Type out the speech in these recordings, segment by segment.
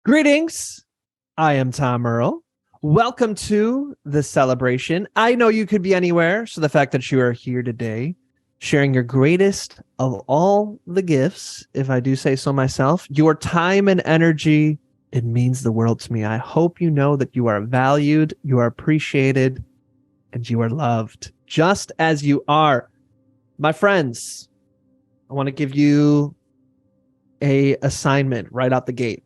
Greetings. I am Tom Earl. Welcome to the celebration. I know you could be anywhere, so the fact that you are here today, sharing your greatest of all the gifts, if I do say so myself, your time and energy, it means the world to me. I hope you know that you are valued, you are appreciated, and you are loved just as you are. My friends, I want to give you a assignment right out the gate.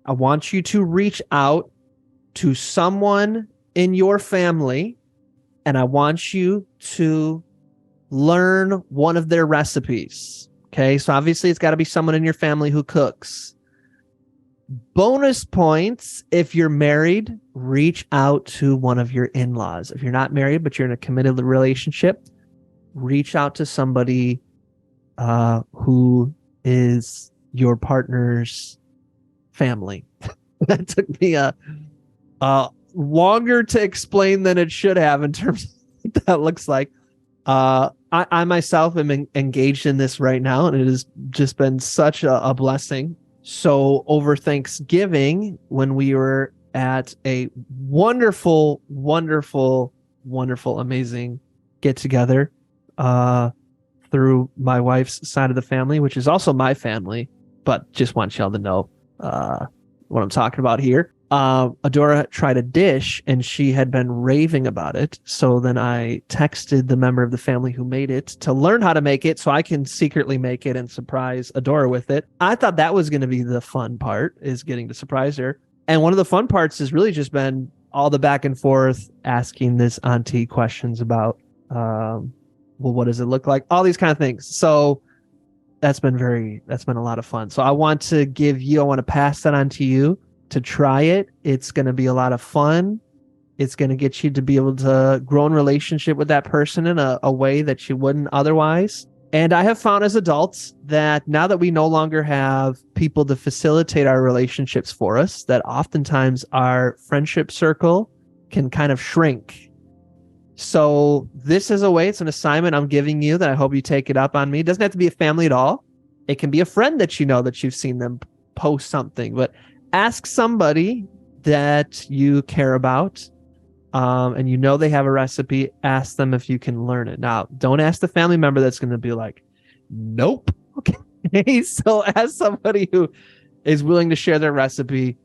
I want you to reach out to someone in your family, and I want you to learn one of their recipes. Okay, so obviously it's got to be someone in your family who cooks. Bonus points if you're married, reach out to one of your in-laws. If you're not married, but you're in a committed relationship, reach out to somebody who is your partner's family. That took me a longer to explain than it should have in terms of what that looks like. I myself am engaged in this right now, and it has just been such a blessing. So over Thanksgiving, when we were at a wonderful, amazing get together through my wife's side of the family, which is also my family, but just want y'all to know what I'm talking about here. Adora tried a dish and she had been raving about it. So then I texted the member of the family who made it to learn how to make it so I can secretly make it and surprise Adora with it. I thought that was going to be the fun part, is getting to surprise her. And one of the fun parts has really just been all the back and forth, asking this auntie questions about, well, what does it look like? All these kind of things. So that's been a lot of fun. So I want to pass that on to you to try it. It's going to be a lot of fun. It's going to get you to be able to grow in relationship with that person in a way that you wouldn't otherwise. And I have found as adults that now that we no longer have people to facilitate our relationships for us, that oftentimes our friendship circle can kind of shrink. So this is a way, it's an assignment I'm giving you that I hope you take it up on me. It doesn't have to be a family at all. It can be a friend that you know that you've seen them post something, but ask somebody that you care about and you know they have a recipe. Ask them if you can learn it. Now, don't ask the family member that's going to be like, nope. Okay. So ask somebody who is willing to share their recipe,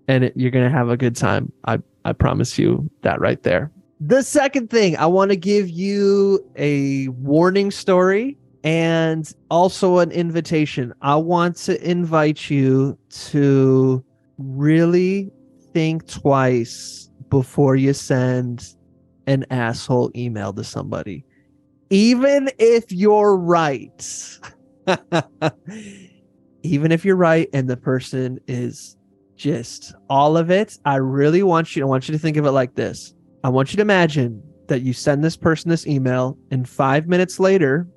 and you're going to have a good time. I promise you that right there. The second thing, I want to give you a warning story and also an invitation. I want to invite you to really think twice before you send an asshole email to somebody. Even if you're right. Even if you're right and the person is just all of it, I want you to think of it like this. I want you to imagine that you send this person this email, and 5 minutes later,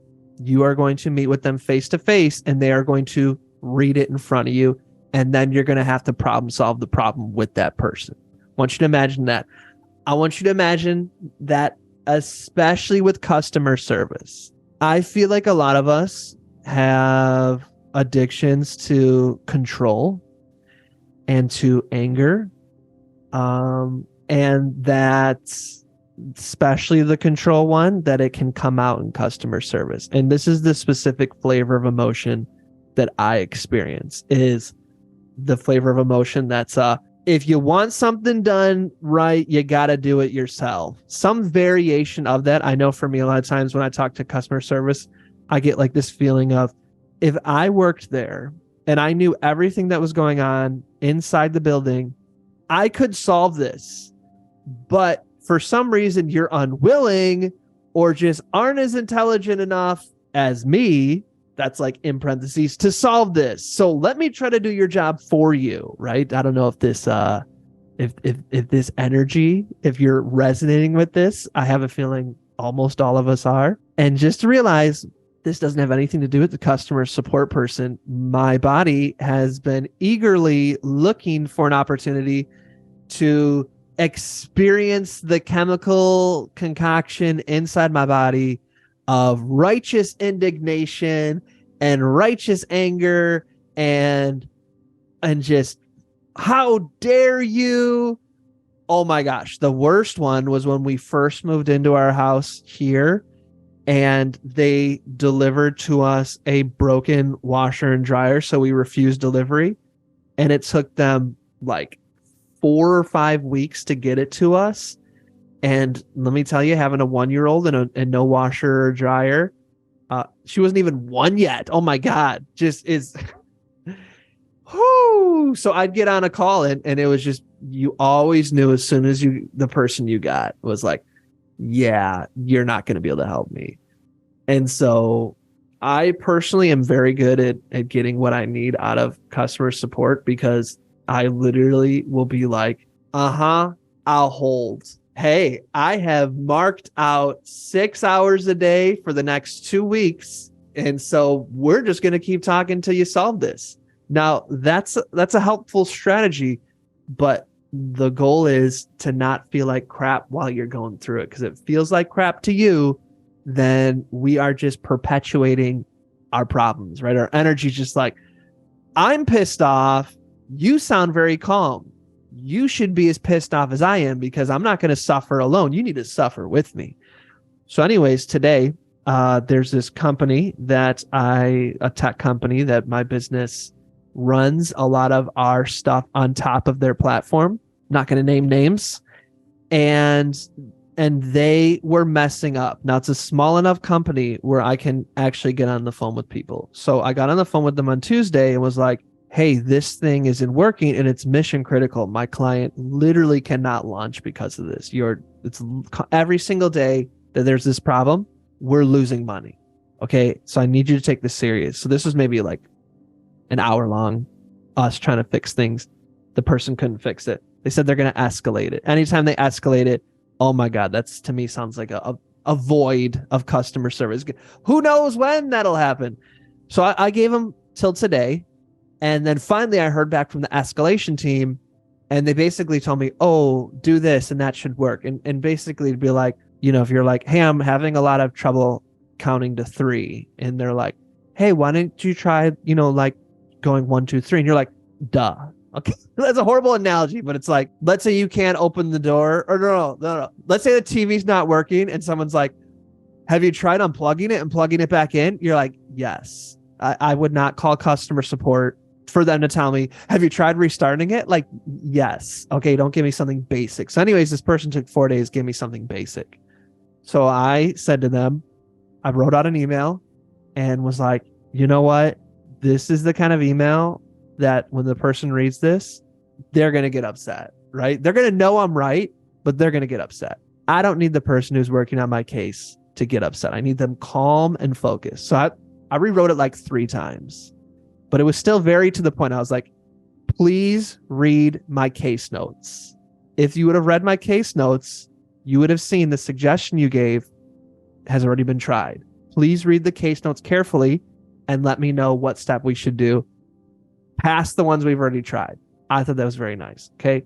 you are going to meet with them face to face, and they are going to read it in front of you. And then you're going to have to problem solve the problem with that person. I want you to imagine that. I want you to imagine that, especially with customer service. I feel like a lot of us have addictions to control and to anger. And that's especially the control one, that it can come out in customer service. And this is the specific flavor of emotion that I experience, is the flavor of emotion that's if you want something done right, you got to do it yourself. Some variation of that. I know for me, a lot of times when I talk to customer service, I get like this feeling of, if I worked there and I knew everything that was going on inside the building, I could solve this. But for some reason, you're unwilling or just aren't as intelligent enough as me, that's like in parentheses, to solve this. So let me try to do your job for you, right? I don't know if this, if this energy, if you're resonating with this, I have a feeling almost all of us are. And just to realize, this doesn't have anything to do with the customer support person. My body has been eagerly looking for an opportunity to experience the chemical concoction inside my body of righteous indignation and righteous anger and just How dare you? Oh my gosh. The worst one was when we first moved into our house here and they delivered to us a broken washer and dryer. So we refused delivery. And it took them like 4 or 5 weeks to get it to us. And let me tell you, having a 1-year-old and no washer or dryer, she wasn't even one yet. Oh my God. Just is. Whoo. So I'd get on a call and it was just, you always knew as soon as the person you got was like, yeah, you're not going to be able to help me. And so I personally am very good at getting what I need out of customer support because I literally will be like, I'll hold. Hey, I have marked out 6 hours a day for the next 2 weeks. And so we're just going to keep talking till you solve this. Now, that's a helpful strategy, but the goal is to not feel like crap while you're going through it. Because if it feels like crap to you, then we are just perpetuating our problems, right? Our energy is just like, I'm pissed off. You sound very calm. You should be as pissed off as I am because I'm not going to suffer alone. You need to suffer with me. So anyways, today, there's this company a tech company that my business runs a lot of our stuff on top of their platform. Not going to name names. And they were messing up. Now it's a small enough company where I can actually get on the phone with people. So I got on the phone with them on Tuesday and was like, hey, this thing isn't working and it's mission critical. My client literally cannot launch because of this. It's every single day that there's this problem, we're losing money. Okay. So I need you to take this serious. So this was maybe like an hour long, us trying to fix things. The person couldn't fix it. They said they're going to escalate it. Anytime they escalate it, oh my God, that's to me sounds like a void of customer service. Who knows when that'll happen? So I gave them till today. And then finally I heard back from the escalation team and they basically told me, oh, do this and that should work. And basically to be like, if you're like, hey, I'm having a lot of trouble counting to 3. And they're like, hey, why don't you try, like going 1, 2, 3? And you're like, duh. Okay. That's a horrible analogy, but it's like, let's say you can't open the door or no. Let's say the TV's not working and someone's like, have you tried unplugging it and plugging it back in? You're like, yes. I would not call customer support for them to tell me, have you tried restarting it? Like, yes. Okay. Don't give me something basic. So anyways, this person took 4 days, give me something basic. So I said to them, I wrote out an email and was like, you know what? This is the kind of email that when the person reads this, they're going to get upset, right? They're going to know I'm right, but they're going to get upset. I don't need the person who's working on my case to get upset. I need them calm and focused. So I rewrote it like 3 times, but it was still very to the point. I was like, please read my case notes. If you would have read my case notes, you would have seen the suggestion you gave has already been tried. Please read the case notes carefully and let me know what step we should do past the ones we've already tried. I thought that was very nice. Okay.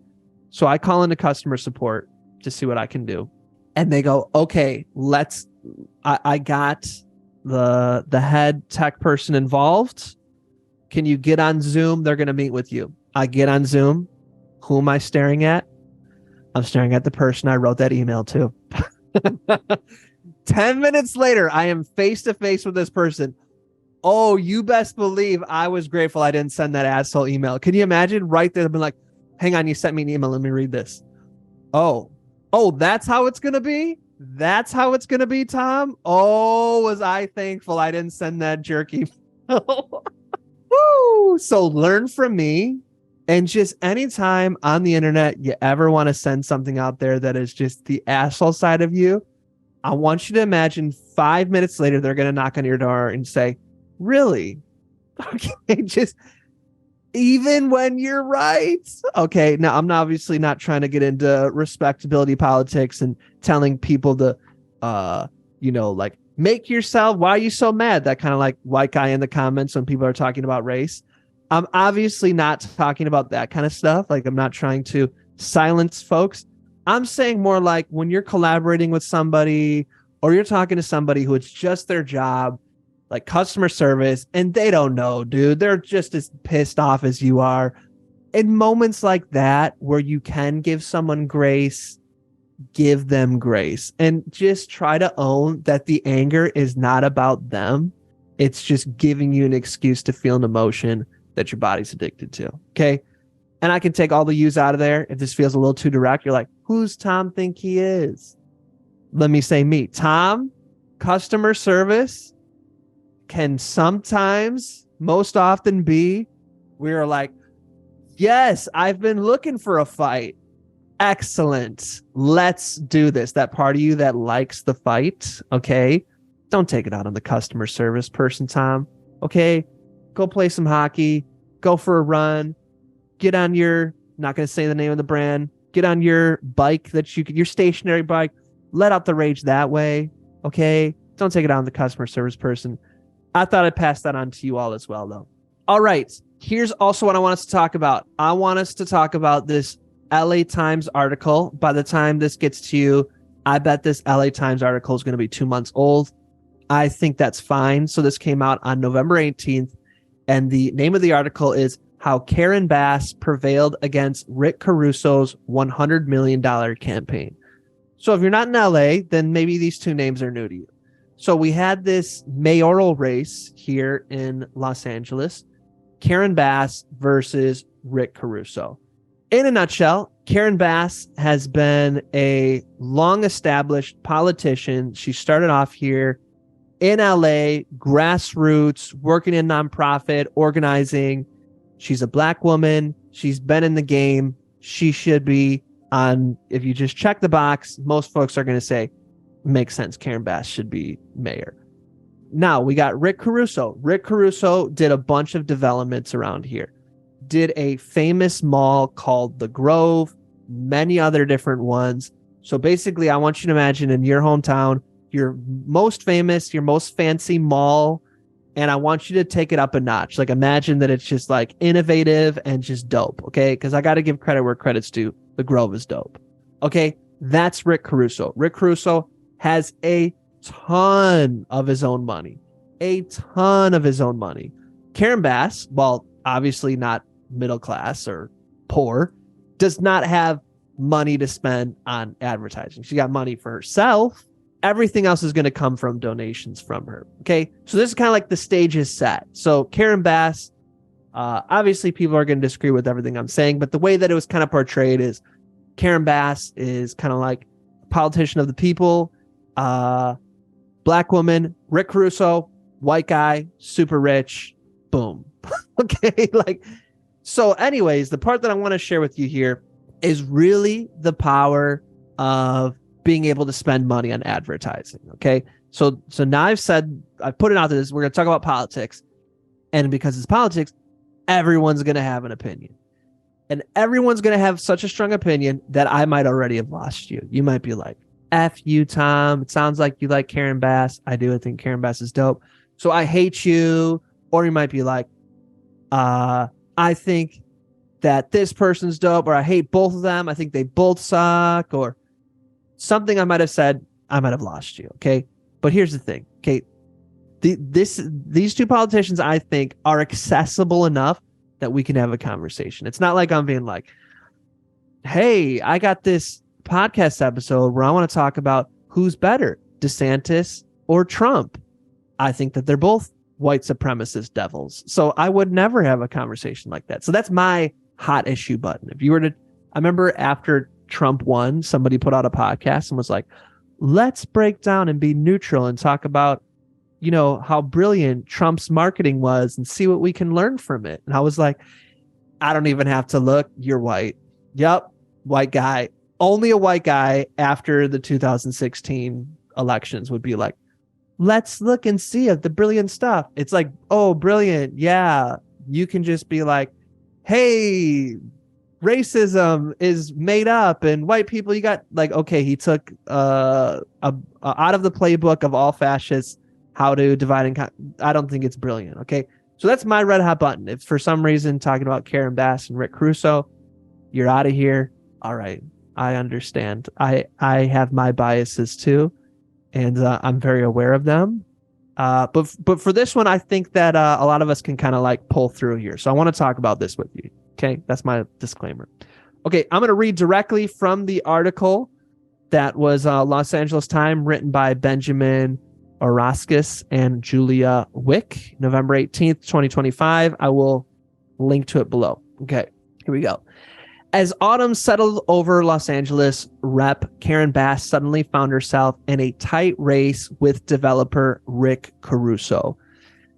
So I call into customer support to see what I can do. And they go, okay, I got the head tech person involved. Can you get on Zoom? They're going to meet with you. I get on Zoom. Who am I staring at? I'm staring at the person I wrote that email to. 10 minutes later, I am face to face with this person. Oh, you best believe I was grateful I didn't send that asshole email. Can you imagine right there? I've been like, hang on, you sent me an email. Let me read this. Oh, that's how it's going to be? That's how it's going to be, Tom? Oh, was I thankful I didn't send that jerk email. Woo! So learn from me. And just anytime on the internet you ever want to send something out there that is just the asshole side of you, I want you to imagine 5 minutes later, they're going to knock on your door and say, really? Okay, just even when you're right. Okay, now I'm obviously not trying to get into respectability politics and telling people to, like, make yourself, why are you so mad? That kind of like white guy in the comments when people are talking about race. I'm obviously not talking about that kind of stuff. Like, I'm not trying to silence folks. I'm saying more like when you're collaborating with somebody or you're talking to somebody who it's just their job, like customer service, and they don't know, dude. They're just as pissed off as you are. in moments like that where you can give someone grace, give them grace, and just try to own that the anger is not about them. It's just giving you an excuse to feel an emotion that your body's addicted to. Okay. And I can take all the yous out of there. If this feels a little too direct, you're like, who's Tom think he is? Let me say me. Tom, customer service can sometimes, most often be, we're like, yes, I've been looking for a fight. Excellent. Let's do this. That part of you that likes the fight, okay? Don't take it out on the customer service person, Tom. Okay? Go play some hockey. Go for a run. Get on your, not going to say the name of the brand, get on your bike your stationary bike. Let out the rage that way, okay? Don't take it out on the customer service person. I thought I'd pass that on to you all as well, though. All right. Here's also what I want us to talk about. I want us to talk about this LA Times article. By the time this gets to you, I bet this LA Times article is going to be 2 months old. I think that's fine. So this came out on November 18th, and the name of the article is How Karen Bass Prevailed Against Rick Caruso's $100 million campaign. So if you're not in LA, then maybe these two names are new to you. So we had this mayoral race here in Los Angeles, Karen Bass versus Rick Caruso. In a nutshell, Karen Bass has been a long-established politician. She started off here in LA, grassroots, working in nonprofit, organizing. She's a Black woman. She's been in the game. She should be on, if you just check the box, most folks are going to say, makes sense, Karen Bass should be mayor. Now, we got Rick Caruso. Rick Caruso did a bunch of developments around here. Did a famous mall called The Grove, many other different ones. So basically, I want you to imagine in your hometown, your most famous, your most fancy mall, and I want you to take it up a notch. Like, imagine that it's just like innovative and just dope, okay? Because I got to give credit where credit's due. The Grove is dope. Okay, that's Rick Caruso. Rick Caruso has a ton of his own money. A ton of his own money. Karen Bass, well, obviously not middle class or poor, does not have money to spend on advertising. She got money for herself. Everything else is going to come from donations from her. Okay, so this is kind of like the stage is set. So Karen Bass, obviously people are going to disagree with everything I'm saying, but the way that it was kind of portrayed is Karen Bass is kind of like a politician of the people, Black woman. Rick Caruso, white guy, super rich, boom. Okay, like, so anyways, the part that I want to share with you here is really the power of being able to spend money on advertising. Okay, so now I've put it out there. We're going to talk about politics, and because it's politics, everyone's going to have an opinion, and everyone's going to have such a strong opinion that I might already have lost you. You might be like, F you, Tom. It sounds like you like Karen Bass. I do. I think Karen Bass is dope. So I hate you. Or you might be like, I think that this person's dope, or I hate both of them. I think they both suck, or something I might have said. I might have lost you. Okay. But here's the thing. Okay. These two politicians, I think, are accessible enough that we can have a conversation. It's not like I'm being like, hey, I got this podcast episode where I want to talk about who's better, DeSantis or Trump. I think that they're both white supremacist devils. So I would never have a conversation like that. So that's my hot issue button. If you were to, I remember after Trump won, somebody put out a podcast and was like, let's break down and be neutral and talk about, you know, how brilliant Trump's marketing was and see what we can learn from it. And I was like, I don't even have to look. You're white. Yep. White guy. Only a white guy after the 2016 elections would be like, let's look and see the brilliant stuff. It's like, oh, brilliant. Yeah. You can just be like, hey, racism is made up and white people, you got like, okay, he took out of the playbook of all fascists, how to divide and I don't think it's brilliant. Okay. So that's my red hot button. If for some reason talking about Karen Bass and Rick Caruso, you're out of here. All right. I understand. I have my biases too, and I'm very aware of them. But for this one, I think that a lot of us can kind of like pull through here. So I want to talk about this with you. Okay, that's my disclaimer. Okay, I'm going to read directly from the article that was Los Angeles Times, written by Benjamin Orozcus and Julia Wick, November 18th, 2025. I will link to it below. Okay, here we go. As autumn settled over Los Angeles, Rep. Karen Bass suddenly found herself in a tight race with developer Rick Caruso.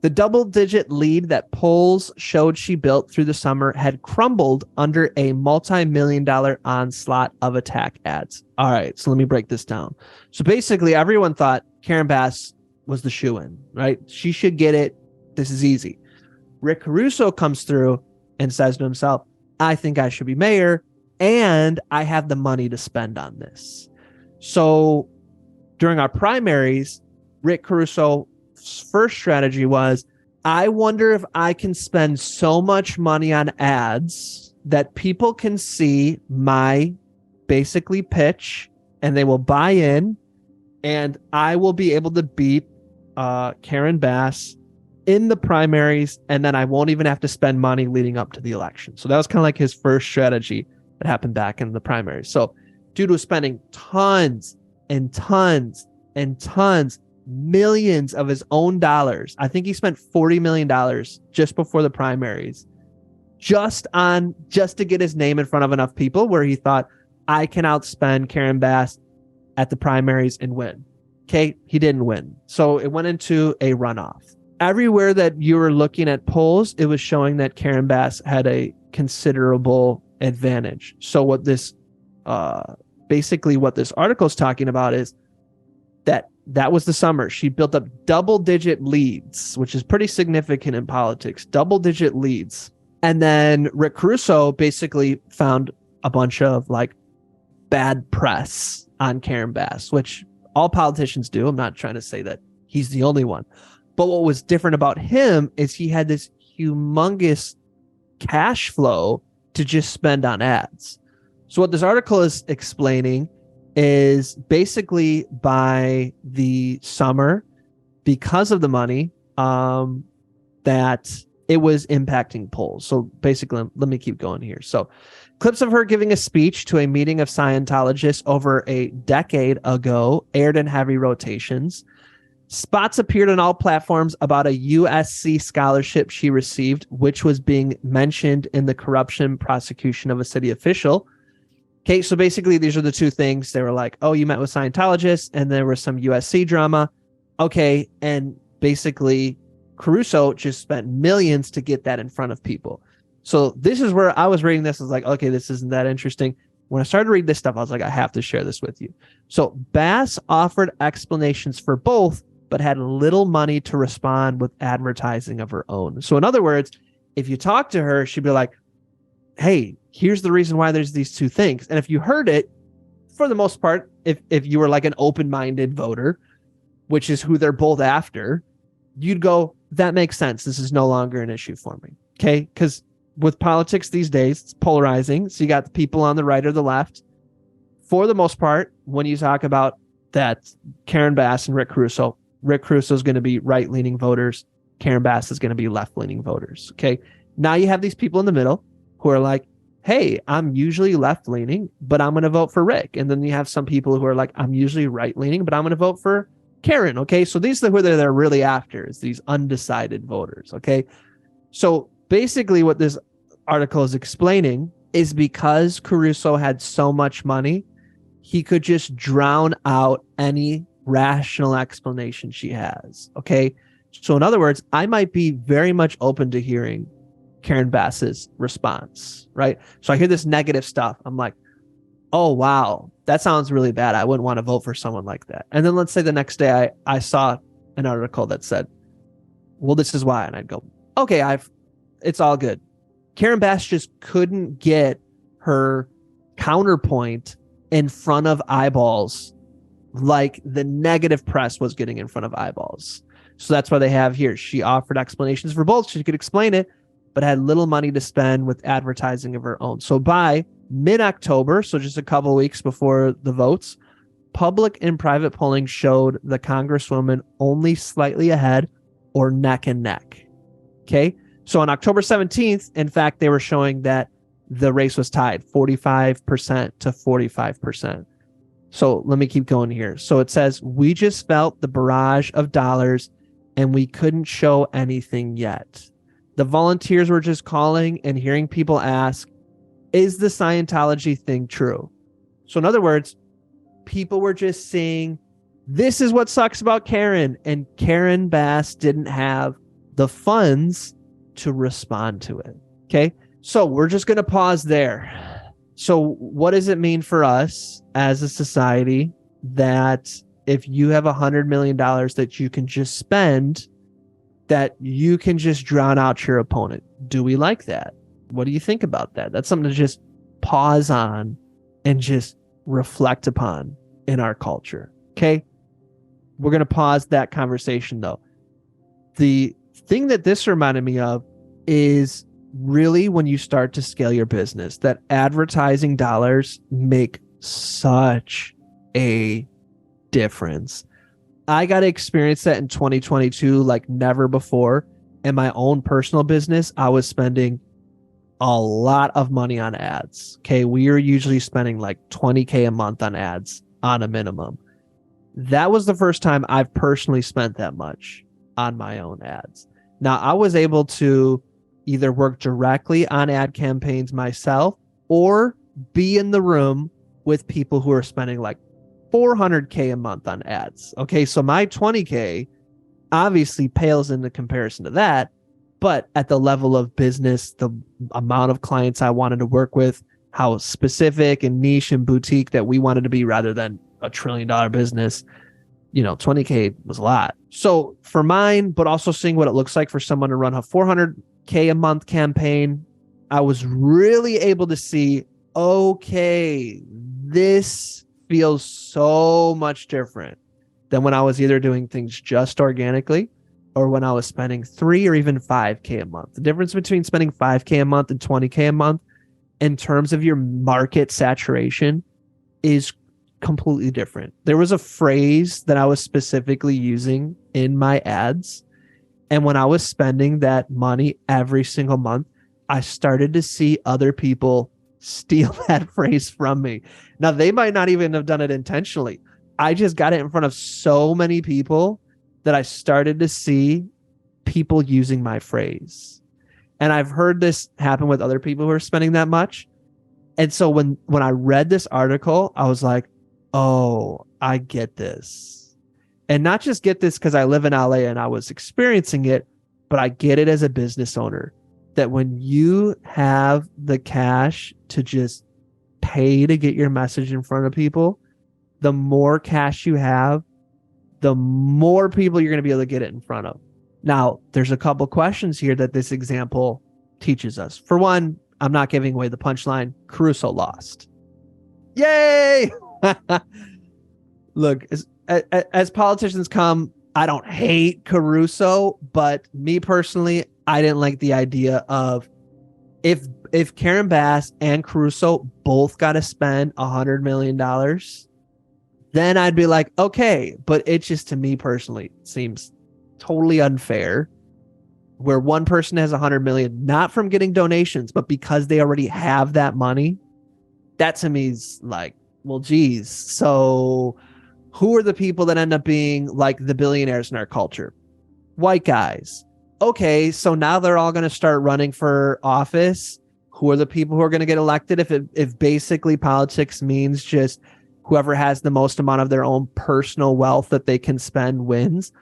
The double-digit lead that polls showed she built through the summer had crumbled under a multi-million-dollar onslaught of attack ads. All right, so let me break this down. So basically, everyone thought Karen Bass was the shoo-in, right? She should get it. This is easy. Rick Caruso comes through and says to himself, I think I should be mayor, and I have the money to spend on this. So during our primaries, Rick Caruso's first strategy was, I wonder if I can spend so much money on ads that people can see my basically pitch and they will buy in, and I will be able to beat Karen Bass in the primaries, and then I won't even have to spend money leading up to the election. So that was kind of like his first strategy that happened back in the primaries. So dude was spending tons and tons and tons, millions of his own dollars. I think he spent $40 million just before the primaries, just to get his name in front of enough people where he thought, I can outspend Karen Bass at the primaries and win. Okay, he didn't win. So it went into a runoff. Everywhere that you were looking at polls, it was showing that Karen Bass had a considerable advantage. So what this, basically what this article is talking about is that was the summer. She built up double-digit leads, which is pretty significant in politics, double-digit leads. And then Rick Caruso basically found a bunch of like bad press on Karen Bass, which all politicians do. I'm not trying to say that he's the only one. But what was different about him is he had this humongous cash flow to just spend on ads. So what this article is explaining is basically by the summer, because of the money, that it was impacting polls. So basically, let me keep going here. So clips of her giving a speech to a meeting of Scientologists over a decade ago aired in heavy rotations. Spots appeared on all platforms about a USC scholarship she received, which was being mentioned in the corruption prosecution of a city official. Okay, so basically these are the two things. They were like, oh, you met with Scientologists, and there was some USC drama. Okay, and basically Caruso just spent millions to get that in front of people. So this is where I was reading this. I was like, okay, this isn't that interesting. When I started to read this stuff, I was like, I have to share this with you. So Bass offered explanations for both, but had little money to respond with advertising of her own. So in other words, if you talk to her, she'd be like, hey, here's the reason why there's these two things. And if you heard it, for the most part, if you were like an open-minded voter, which is who they're both after, you'd go, that makes sense. This is no longer an issue for me. Okay? Because with politics these days, it's polarizing. So you got the people on the right or the left. For the most part, when you talk about that Karen Bass and Rick Caruso is going to be right-leaning voters. Karen Bass is going to be left-leaning voters. Okay. Now you have these people in the middle who are like, hey, I'm usually left-leaning, but I'm going to vote for Rick. And then you have some people who are like, I'm usually right-leaning, but I'm going to vote for Karen. Okay. So these are who they're really after, is these undecided voters. Okay. So basically what this article is explaining is because Caruso had so much money, he could just drown out any rational explanation she has. Okay. So in other words, I might be very much open to hearing Karen Bass's response, right? So I hear this negative stuff. I'm like, oh, wow, that sounds really bad. I wouldn't want to vote for someone like that. And then let's say the next day I saw an article that said, well, this is why. And I'd go, okay, it's all good. Karen Bass just couldn't get her counterpoint in front of eyeballs like the negative press was getting in front of eyeballs. So that's why they have here. She offered explanations for both. She could explain it, but had little money to spend with advertising of her own. So by mid-October, so just a couple of weeks before the votes, public and private polling showed the Congresswoman only slightly ahead or neck and neck. Okay. So on October 17th, in fact, they were showing that the race was tied 45% to 45%. So let me keep going here. So it says, we just felt the barrage of dollars and we couldn't show anything yet. The volunteers were just calling and hearing people ask, is the Scientology thing true? So in other words, people were just saying, this is what sucks about Karen. And Karen Bass didn't have the funds to respond to it. Okay. So we're just going to pause there. So what does it mean for us as a society that if you have $100 million that you can just spend, that you can just drown out your opponent? Do we like that? What do you think about that? That's something to just pause on and just reflect upon in our culture. Okay. We're going to pause that conversation though. The thing that this reminded me of is really when you start to scale your business, that advertising dollars make such a difference. I got to experience that in 2022 like never before. In my own personal business, I was spending a lot of money on ads. Okay. We are usually spending like $20K a month on ads on a minimum. That was the first time I've personally spent that much on my own ads. Now, I was able to either work directly on ad campaigns myself or be in the room with people who are spending like $400K a month on ads. Okay, so my $20K obviously pales into comparison to that, but at the level of business, the amount of clients I wanted to work with, how specific and niche and boutique that we wanted to be rather than a $1 trillion business, 20K was a lot. So for mine, but also seeing what it looks like for someone to run a $400K a month campaign, I was really able to see, okay, this feels so much different than when I was either doing things just organically or when I was spending 3 or even 5K a month. The difference between spending 5K a month and 20K a month in terms of your market saturation is completely different. There was a phrase that I was specifically using in my ads. And when I was spending that money every single month, I started to see other people steal that phrase from me. Now, they might not even have done it intentionally. I just got it in front of so many people that I started to see people using my phrase. And I've heard this happen with other people who are spending that much. And so when I read this article, I was like, oh, I get this. And not just get this because I live in LA and I was experiencing it, but I get it as a business owner that when you have the cash to just pay to get your message in front of people, the more cash you have, the more people you're going to be able to get it in front of. Now, there's a couple questions here that this example teaches us. For one, I'm not giving away the punchline. Caruso lost. Yay! Look, as politicians come, I don't hate Caruso, but me personally, I didn't like the idea of if Karen Bass and Caruso both got to spend $100 million, then I'd be like, okay, but it just to me personally seems totally unfair where one person has 100 million, not from getting donations, but because they already have that money. That to me is like, well, geez. So who are the people that end up being like the billionaires in our culture? White guys. Okay, so now they're all going to start running for office. Who are the people who are going to get elected if basically politics means just whoever has the most amount of their own personal wealth that they can spend wins?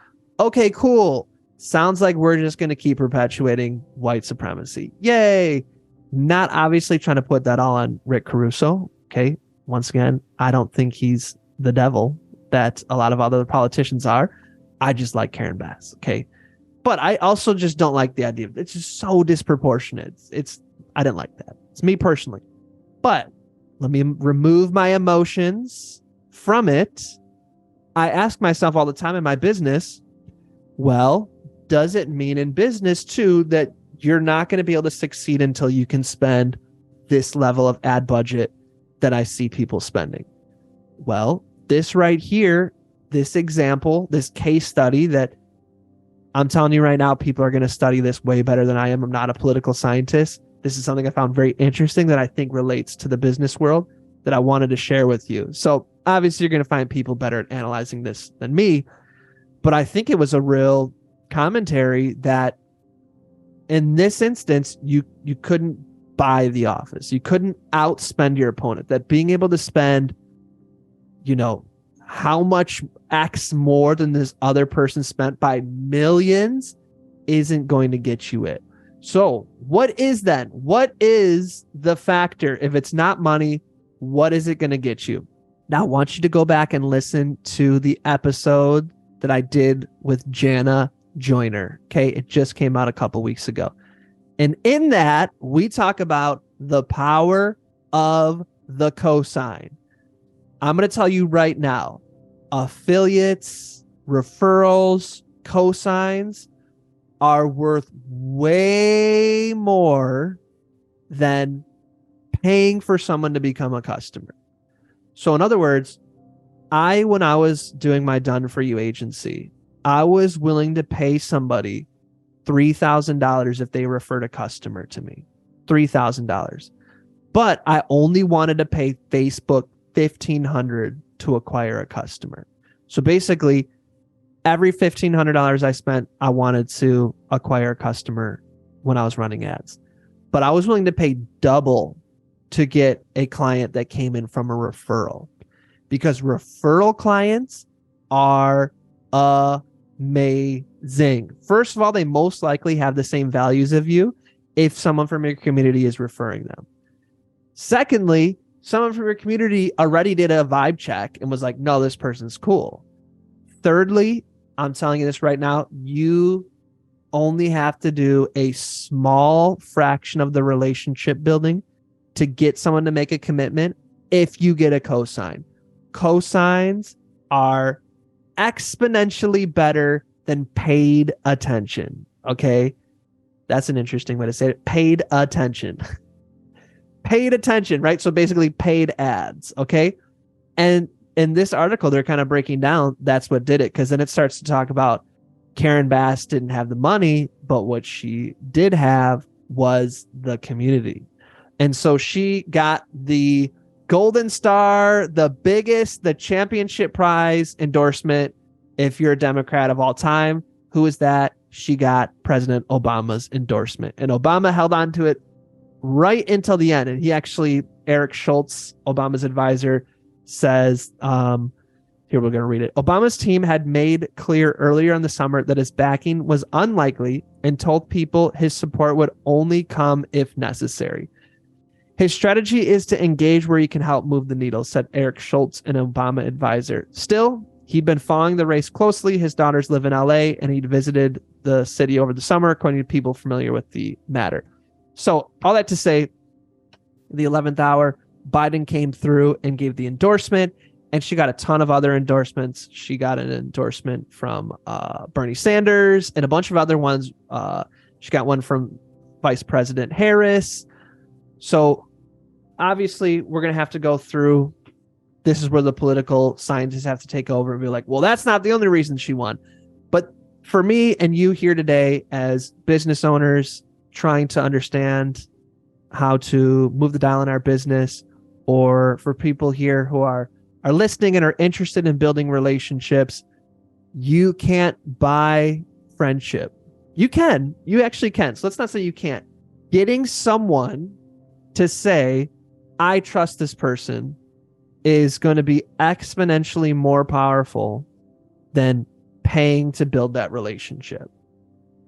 Okay, cool. Sounds like we're just going to keep perpetuating white supremacy. Yay. Not obviously trying to put that all on Rick Caruso. Okay. Once again, I don't think he's the devil that a lot of other politicians are. I just like Karen Bass. Okay. But I also just don't like the idea of it's just so disproportionate. I didn't like that. It's me personally. But let me remove my emotions from it. I ask myself all the time in my business, well, does it mean in business too that you're not going to be able to succeed until you can spend this level of ad budget that I see people spending? Well, this right here, this example, this case study that I'm telling you right now, people are going to study this way better than I am. I'm not a political scientist. this is something I found very interesting that I think relates to the business world that I wanted to share with you. So obviously you're going to find people better at analyzing this than me, but I think it was a real commentary that in this instance, you couldn't buy the office. You couldn't outspend your opponent. That being able to spend, how much X more than this other person spent by millions isn't going to get you it. So what is the factor? If it's not money, what is it going to get you? Now, I want you to go back and listen to the episode that I did with Jana Joyner. Okay. It just came out a couple weeks ago. And in that, we talk about the power of the cosign. I'm going to tell you right now, affiliates, referrals, cosigns are worth way more than paying for someone to become a customer. So in other words, when I was doing my Done For You agency, I was willing to pay somebody $3,000 if they referred a customer to me. $3,000. But I only wanted to pay Facebook $1,500 to acquire a customer. So basically, every $1,500 I spent, I wanted to acquire a customer when I was running ads. But I was willing to pay double to get a client that came in from a referral, because referral clients are amazing. First of all, they most likely have the same values of you if someone from your community is referring them. Secondly, someone from your community already did a vibe check and was like, no, this person's cool. Thirdly, I'm telling you this right now, you only have to do a small fraction of the relationship building to get someone to make a commitment if you get a cosign. Cosigns are exponentially better than paid attention. Okay. That's an interesting way to say it. Paid attention. Paid attention, right? So basically paid ads. Okay. And in this article, they're kind of breaking down that's what did it, because then it starts to talk about Karen Bass didn't have the money, but what she did have was the community. And so she got the Golden Star, the championship prize endorsement. If you're a Democrat of all time, who is that? She got President Obama's endorsement, and Obama held on to it right until the end. And he actually, Eric Schultz, Obama's advisor, says, here, we're going to read it. Obama's team had made clear earlier in the summer that his backing was unlikely and told people his support would only come if necessary. His strategy is to engage where he can help move the needle, said Eric Schultz, an Obama advisor. Still, he'd been following the race closely. His daughters live in LA, and he'd visited the city over the summer, according to people familiar with the matter. So all that to say, the 11th hour, Biden came through and gave the endorsement, and she got a ton of other endorsements. She got an endorsement from Bernie Sanders and a bunch of other ones. She got one from Vice President Harris. So obviously, we're going to have to go through. This is where the political scientists have to take over and be like, well, that's not the only reason she won. But for me and you here today as business owners trying to understand how to move the dial in our business, or for people here who are listening and are interested in building relationships, you can't buy friendship. You can. You actually can. So let's not say you can't. Getting someone to say, I trust this person, is going to be exponentially more powerful than paying to build that relationship.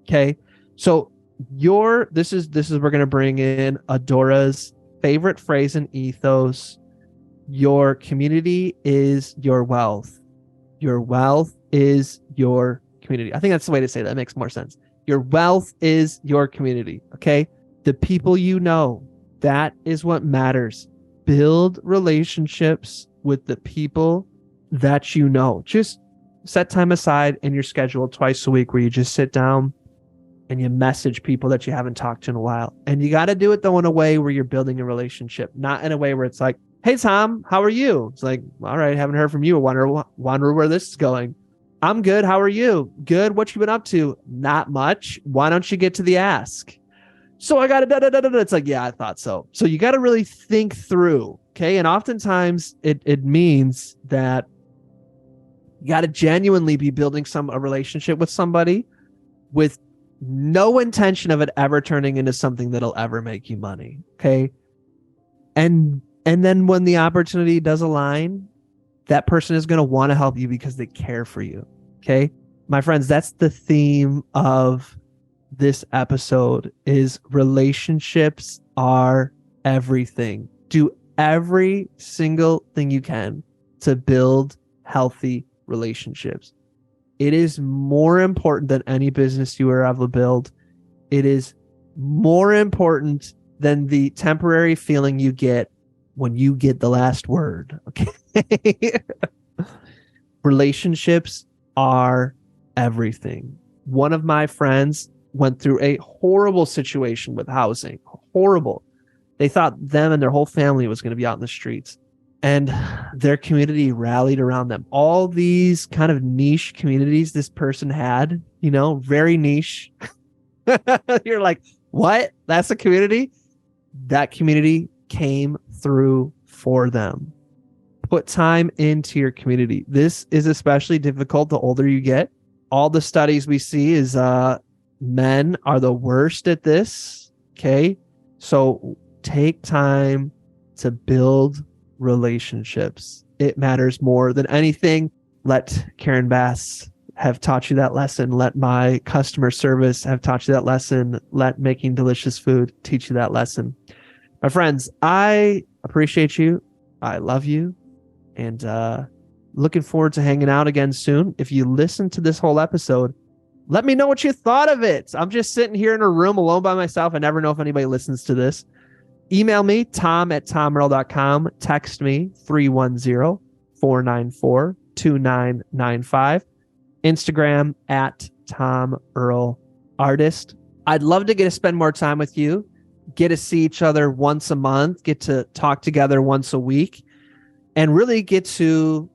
Okay. So this is we're going to bring in Adora's favorite phrase and ethos. Your community is your wealth. Your wealth is your community. I think that's the way to say that. That makes more sense. Your wealth is your community. Okay. The people you know, that is what matters. Build relationships with the people that you know. Just set time aside in your schedule twice a week where you just sit down and you message people that you haven't talked to in a while. And you got to do it, though, in a way where you're building a relationship, not in a way where it's like, hey, Tom, how are you? It's like, all right, haven't heard from you. Wonder where this is going. I'm good. How are you? Good. What you been up to? Not much. Why don't you get to the ask? So I got it. It's like, yeah, I thought so. So you got to really think through. Okay. And oftentimes it means that you got to genuinely be building a relationship with somebody with no intention of it ever turning into something that'll ever make you money. Okay. And then when the opportunity does align, that person is going to want to help you because they care for you. Okay. My friends, that's the theme of this episode is relationships are everything. Do every single thing you can to build healthy relationships. It is more important than any business you ever build. It is more important than the temporary feeling you get when you get the last word. Okay. Relationships are everything. One of my friends went through a horrible situation with housing. Horrible. They thought them and their whole family was going to be out in the streets. And their community rallied around them. All these kind of niche communities this person had, very niche. You're like, what? That's a community? That community came through for them. Put time into your community. This is especially difficult the older you get. All the studies we see is men are the worst at this. Okay. So take time to build relationships. It matters more than anything. Let Karen Bass have taught you that lesson. Let my customer service have taught you that lesson. Let making delicious food teach you that lesson. My friends, I appreciate you. I love you. And looking forward to hanging out again soon. If you listen to this whole episode, let me know what you thought of it. I'm just sitting here in a room alone by myself. I never know if anybody listens to this. Email me, tom@tomearl.com. Text me, 310-494-2995. Instagram @TomEarlArtist. I'd love to get to spend more time with you, get to see each other once a month, get to talk together once a week, and really get to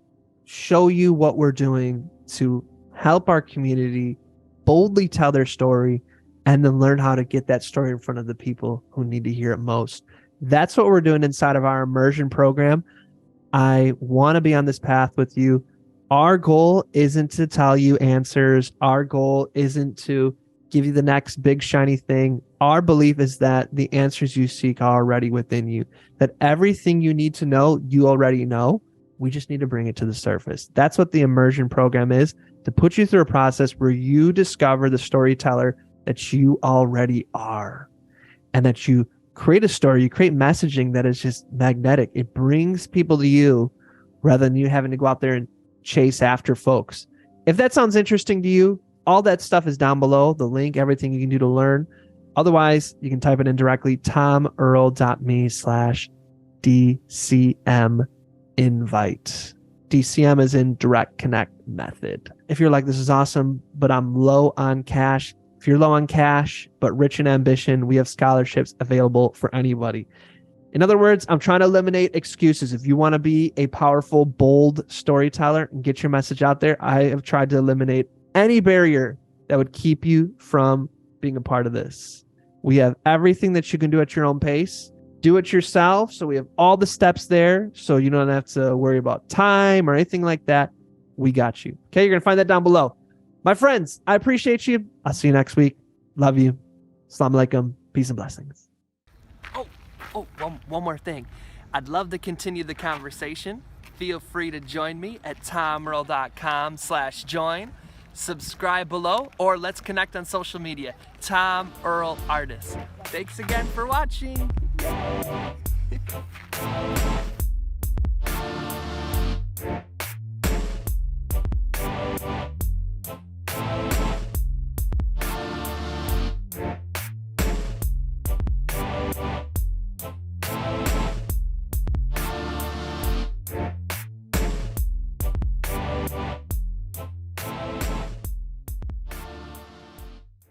show you what we're doing to help our community boldly tell their story and then learn how to get that story in front of the people who need to hear it most. That's what we're doing inside of our immersion program. I want to be on this path with you. Our goal isn't to tell you answers. Our goal isn't to give you the next big shiny thing. Our belief is that the answers you seek are already within you, that everything you need to know, you already know. We just need to bring it to the surface. That's what the immersion program is, to put you through a process where you discover the storyteller that you already are, and that you create a story, you create messaging that is just magnetic. It brings people to you rather than you having to go out there and chase after folks. If that sounds interesting to you, all that stuff is down below, the link, everything you can do to learn. Otherwise, you can type it in directly, tomearl.me/DCM invite. DCM is in direct connect method. If you're like, this is awesome, but I'm low on cash. If you're low on cash, but rich in ambition, we have scholarships available for anybody. In other words, I'm trying to eliminate excuses. If you want to be a powerful, bold storyteller and get your message out there, I have tried to eliminate any barrier that would keep you from being a part of this. We have everything that you can do at your own pace. Do it yourself. So we have all the steps there. So you don't have to worry about time or anything like that. We got you. Okay, you're going to find that down below. My friends, I appreciate you. I'll see you next week. Love you. Assalamu alaikum. Peace and blessings. One more thing. I'd love to continue the conversation. Feel free to join me at tomearl.com/join. Subscribe below, or let's connect on social media. Tom Earl Artist. Thanks again for watching.